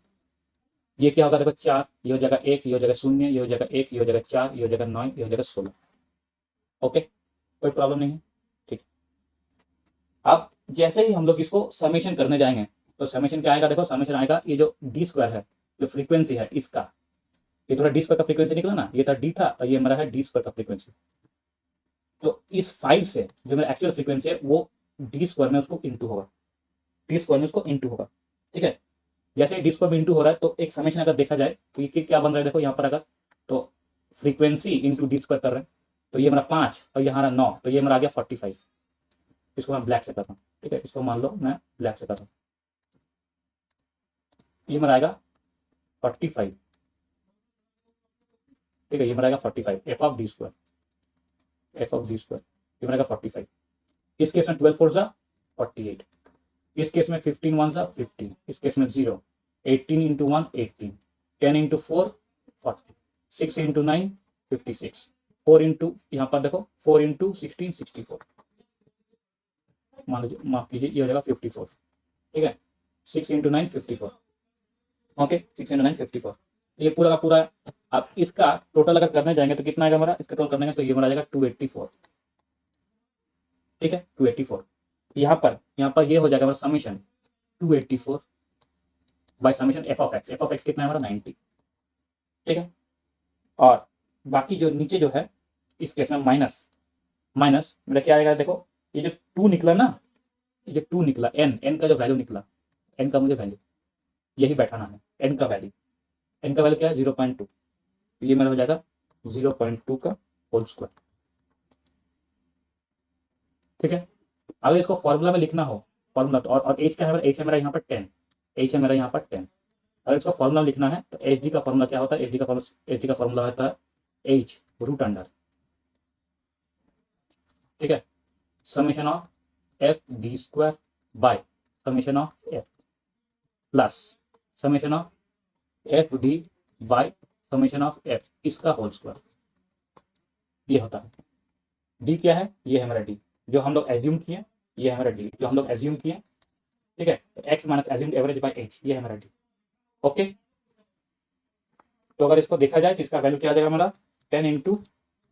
ये क्या होगा देखो 4, ये हो जाएगा 1, ये हो जाएगा 0, ये हो जाएगा 1, ये हो जाएगा 4, ये हो जाएगा 9, ये हो जाएगा 16। ओके, कोई प्रॉब्लम नहीं है, ठीक। अब जैसे ही हम लोग इसको समेशन करने जाएंगे तो समेशन क्या आएगा, देखो समेशन आएगा ये जो डी स्क्वायर है, जो फ्रीक्वेंसी है इसका, ये थोड़ा डी स्क्वायर का फ्रीक्वेंसी निकला ना, ये था डी था और ये हमारा है डी स्क्वायर का फ्रीक्वेंसी। तो इस 5 से जो मेरा एक्चुअल फ्रीक्वेंसी है वो डी स्क्वायर में उसको इंटू होगा, डी स्क्वायर में उसको इंटू होगा, ठीक है। जैसे डिस्को में इंटू हो रहा है तो एक समेशन अगर देखा जाए तो ये क्या बन रहा है, देखो यहाँ पर अगर तो फ्रीक्वेंसी इंटू डी स्क्वायर कर रहे हैं तो ये मेरा 5 और यहाँ रहा 9, तो ये मेरा आ गया 45। इसको मैं ब्लैक से करता हूँ, ठीक है, इसको मान लो मैं ब्लैक से करता हूँ, ये मेरा आएगा 45, ठीक है, ये मेरा आएगा 45 F of D square, F of D square ये मेरा आएगा 45। इस केस में 12 4 जा 48, इस केस में 15 1 जा 15, इस केस में 0, 18 इंटू 1 18, 10 इंटू 4 40, 6 इंटू 9 56, 4 इंटू यहाँ पर देखो 4 इंटू 16 64, मान लीजिए, माफ कीजिए, ये हो जाएगा 54, ठीक है, 6 इंटू 9 54, ओके, 6 इंटू 9 54, ये पूरा का पूरा। अब इसका टोटल अगर करने जाएंगे तो कितना आएगा हमारा, इसका टोटल करने का तो ये हमारा जाएगा 284, ठीक है, 284। यहाँ पर ये हो जाएगा हमारा summation 284 bye summation F of x, F of x कितना है हमारा 90, ठीक है। और बाकी जो नीचे जो है इस केस में माइनस माइनस मेरा क्या आएगा, देखो ये जो 2 निकला ना, ये जो 2 निकला एन का जो वैल्यू निकला, एन का मुझे वैल्यू यही बैठाना है, एन का वैल्यू, एन का वैल्यू क्या है 0.2, ये मेरा हो जाएगा 0.2 का होल स्क्वायर, ठीक है। अगर इसको फॉर्मूला में लिखना हो, फॉर्मूला तो और एच क्या है मेरा, एच है मेरा यहाँ पर 10, एच है मेरा यहाँ पर 10। अगर इसको फॉर्मूला लिखना है तो एच डी का फॉर्मूला क्या होता है, एच डी का फॉर्मूला होता है एच रूट अंडर, ठीक है, summation of F D square by summation of F plus summation of F D by summation of F इसका होल स्क्वायर, ये होता है। डी क्या है, ये है मेरा डी जो हम लोग एज्यूम किए, ये है मेरा डी जो हम लोग एज्यूम किए, ठीक है, X minus assumed average by H, ये है मेरा डी, ओके। तो अगर इसको देखा जाए तो इसका वैल्यू क्या आ जाएगा हमारा 10 इंटू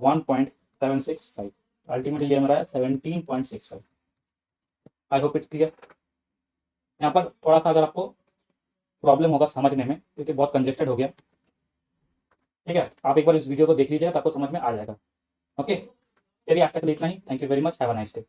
1.765, अल्टीमेटली ये हमारा 17.65। आई होप इट्स क्लियर। यहाँ पर थोड़ा सा अगर आपको प्रॉब्लम होगा समझने में क्योंकि बहुत कंजेस्टेड हो गया, ठीक है, आप एक बार इस वीडियो को देख लीजिएगा तो आपको समझ में आ जाएगा, ओके। चलिए आज तक के लिए इतना ही, thank you very much, have a nice day.